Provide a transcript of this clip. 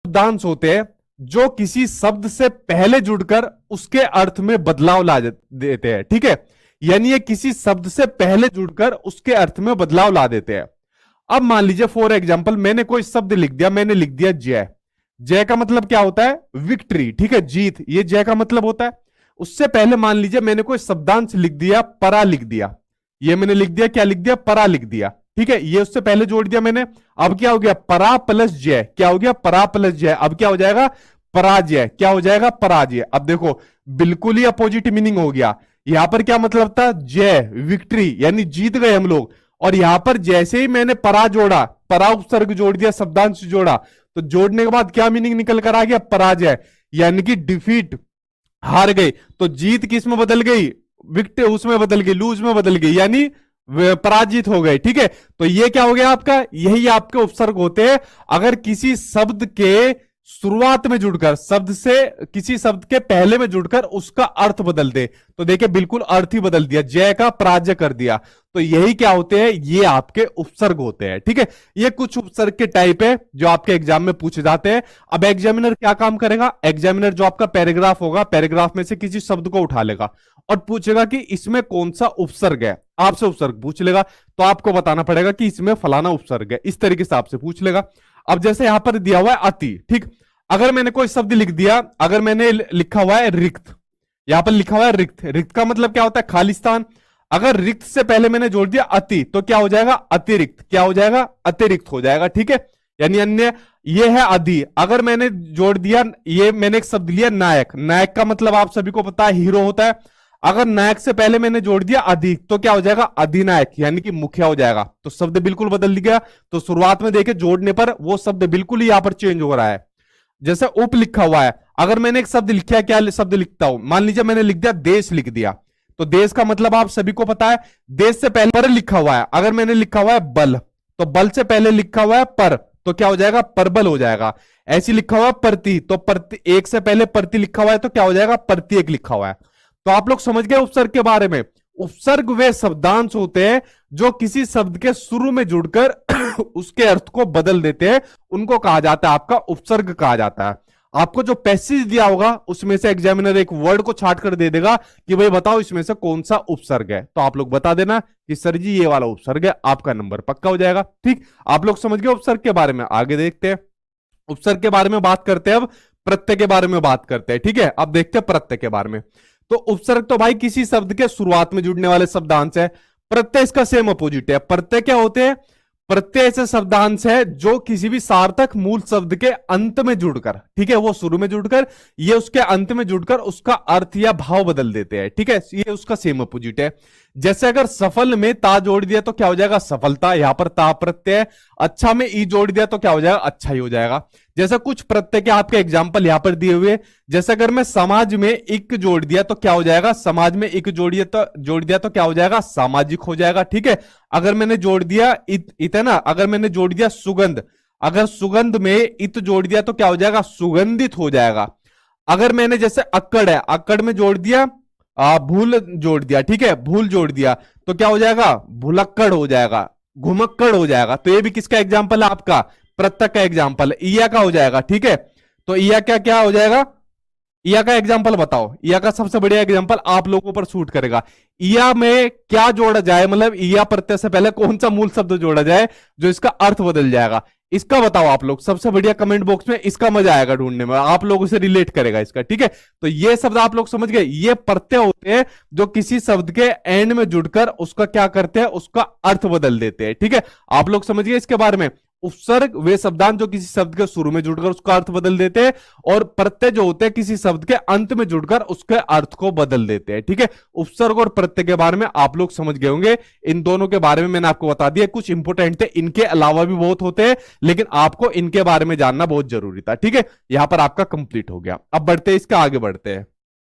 शब्दांश होते हैं जो किसी शब्द से पहले जुड़कर उसके अर्थ में बदलाव ला देते हैं, ठीक है। यानी ये किसी शब्द से पहले जुड़कर उसके अर्थ में बदलाव ला देते हैं। अब मान लीजिए फॉर एग्जाम्पल मैंने कोई शब्द लिख दिया, मैंने लिख दिया जय। जय का मतलब क्या होता है? विक्ट्री, ठीक है, जीत, ये जय का मतलब होता है। उससे पहले मान लीजिए मैंने कोई शब्दांश लिख दिया, परा लिख दिया। ये मैंने लिख दिया, क्या लिख दिया? परा लिख दिया, ठीक है, ये उससे पहले जोड़ दिया मैंने। अब क्या हो गया? परा प्लस जय, क्या हो गया? परा प्लस जय। अब क्या हो जाएगा? पराजय। क्या हो जाएगा? पराजय। अब देखो बिल्कुल ही अपोजिट मीनिंग हो गया। यहां पर क्या मतलब था? जय, विक्ट्री, यानी जीत गए हम लोग। और यहां पर जैसे ही मैंने परा जोड़ा, परा उपसर्ग जोड़ दिया, शब्दांश जोड़ा, तो जोड़ने के बाद क्या मीनिंग निकल कर आ गया? पराजय, यानी कि डिफीट, हार गए। तो जीत किस में बदल गई? विक्ट उसमें बदल गई, लूज में बदल गई, यानी पराजित हो गए, ठीक है। तो ये क्या हो गया आपका? यही आपके उपसर्ग होते हैं। अगर किसी शब्द के शुरुआत में जुड़कर, शब्द से किसी शब्द के पहले में जुड़कर उसका अर्थ बदल दे, तो देखिए बिल्कुल अर्थ ही बदल दिया, जय का पराजय कर दिया। तो यही क्या होते हैं? ये आपके उपसर्ग होते हैं, ठीक है। ये कुछ उपसर्ग के टाइप है जो आपके एग्जाम में पूछे जाते हैं। अब एग्जामिनर क्या काम करेगा? एग्जामिनर जो आपका पैराग्राफ होगा, पैराग्राफ में से किसी शब्द को उठा लेगा और पूछेगा कि इसमें कौन सा उपसर्ग है। आपसे उपसर्ग पूछ लेगा, तो आपको बताना पड़ेगा कि इसमें फलाना उपसर्ग है। इस तरीके से आपसे पूछ लेगा। अब जैसे यहां पर दिया हुआ है अति, ठीक। अगर मैंने कोई शब्द लिख दिया, अगर मैंने लिखा हुआ है रिक्त, यहां पर लिखा हुआ है रिक्त। रिक्त का मतलब क्या होता है? खालिस्तान। अगर रिक्त से पहले मैंने जोड़ दिया अति, तो क्या हो जाएगा? अतिरिक्त। क्या हो जाएगा? अतिरिक्त हो जाएगा, ठीक है, यानी अन्य। ये है अधि। अगर मैंने जोड़ दिया, ये मैंने एक शब्द लिया नायक। नायक का मतलब आप सभी को पता है हीरो होता है। अगर नायक से पहले मैंने जोड़ दिया अधिक, तो क्या हो जाएगा? अधिनायक, यानी कि मुखिया हो जाएगा। तो शब्द बिल्कुल बदल गया। तो शुरुआत में देखे जोड़ने पर वो शब्द बिल्कुल ही यहां पर चेंज हो रहा है। जैसे उप लिखा हुआ है, अगर मैंने एक शब्द लिखा है, क्या शब्द लिखता हूं? मान लीजिए मैंने लिख दिया देश, लिख दिया। तो देश का मतलब आप सभी को पता है, देश से पहले पर लिखा हुआ है। अगर मैंने लिखा हुआ है बल, तो बल से पहले लिखा हुआ है पर, तो क्या हो जाएगा? परबल हो जाएगा। ऐसी लिखा हुआ है प्रति, तो प्रति एक से पहले प्रति लिखा हुआ है, तो क्या हो जाएगा? प्रति एक लिखा हुआ है। तो आप लोग समझ गए उपसर्ग के बारे में। उपसर्ग वे शब्दांश होते हैं जो किसी शब्द के शुरू में जुड़कर उसके अर्थ को बदल देते हैं, उनको कहा जाता है, आपका उपसर्ग कहा जाता है। आपको जो पैसेज दिया होगा उसमें से एग्जामिनर एक वर्ड को छाट कर दे देगा कि भाई बताओ इसमें से कौन सा उपसर्ग है, तो आप लोग बता देना कि सर जी ये वाला उपसर्ग है, आपका नंबर पक्का हो जाएगा। ठीक, आप लोग समझ गए उपसर्ग के बारे में। आगे देखते हैं, उपसर्ग के बारे में बात करते हैं। अब प्रत्यय के बारे में बात करते हैं। ठीक है, अब देखते हैं प्रत्यय के बारे में। तो उपसर्ग तो भाई किसी शब्द के शुरुआत में जुड़ने वाले शब्दांश है। प्रत्यय इसका सेम अपोजिट है। प्रत्यय क्या होते हैं? प्रत्यय ऐसे शब्दांश है जो किसी भी सार्थक मूल शब्द के अंत में जुड़कर, ठीक है, वो शुरू में जुड़कर, ये उसके अंत में जुड़कर उसका अर्थ या भाव बदल देते हैं। ठीक है, ये उसका सेम अपोजिट है। जैसे अगर सफल में ता जोड़ दिया तो क्या हो जाएगा? सफलता, यहां पर ता प्रत्यय। अच्छा में ई जोड़ दिया तो क्या हो जाएगा? अच्छा ही हो जाएगा। जैसा कुछ प्रत्यय के आपके एग्जाम्पल यहां पर दिए हुए, जैसे अगर मैं समाज में इक जोड़ दिया तो क्या हो जाएगा? समाज में इक जोड़ दिया तो क्या हो जाएगा? सामाजिक हो जाएगा। ठीक है, अगर मैंने जोड़ दिया इत है ना, अगर मैंने जोड़ दिया सुगंध, अगर सुगंध में इत जोड़ दिया तो क्या हो जाएगा? सुगंधित हो जाएगा। अगर मैंने जैसे अक्कड़ है, अक्कड़ में जोड़ दिया भूल जोड़ दिया, ठीक है, भूल जोड़ दिया तो क्या हो जाएगा? भुलक्कड़ हो जाएगा, घुमक्कड़ हो जाएगा। तो ये भी किसका एग्जाम्पल है? आपका प्रत्यय का एग्जाम्पल है। ईया का हो जाएगा। ठीक है, तो ईया क्या क्या हो जाएगा? ईया का एग्जाम्पल बताओ। ईया का सबसे बढ़िया एग्जाम्पल आप लोगों पर सूट करेगा। ईया में क्या जोड़ा जाए, मतलब ईया प्रत्यय से पहले कौन सा मूल शब्द जोड़ा जाए जो इसका अर्थ बदल जाएगा? इसका बताओ आप लोग, सबसे बढ़िया कमेंट बॉक्स में। इसका मजा आएगा ढूंढने में, आप लोगों से रिलेट करेगा इसका। ठीक है, तो ये शब्द आप लोग समझ गए, ये प्रत्यय होते हैं जो किसी शब्द के एंड में जुड़कर उसका क्या करते हैं? उसका अर्थ बदल देते हैं। ठीक है, आप लोग समझ गए इसके बारे में। उपसर्ग वे शब्दांश जो किसी शब्द के शुरू में जुड़कर उसका अर्थ बदल देते हैं, और प्रत्यय जो होते हैं किसी शब्द के अंत में जुड़कर उसके अर्थ को बदल देते हैं। ठीक है, उपसर्ग और प्रत्यय के बारे में आप लोग समझ गए होंगे। इन दोनों के बारे में मैंने आपको बता दिया, कुछ इंपोर्टेंट थे, इनके अलावा भी बहुत होते हैं, लेकिन आपको इनके बारे में जानना बहुत जरूरी था। ठीक है, यहां पर आपका कंप्लीट हो गया। अब बढ़ते हैं, इसका आगे बढ़ते हैं।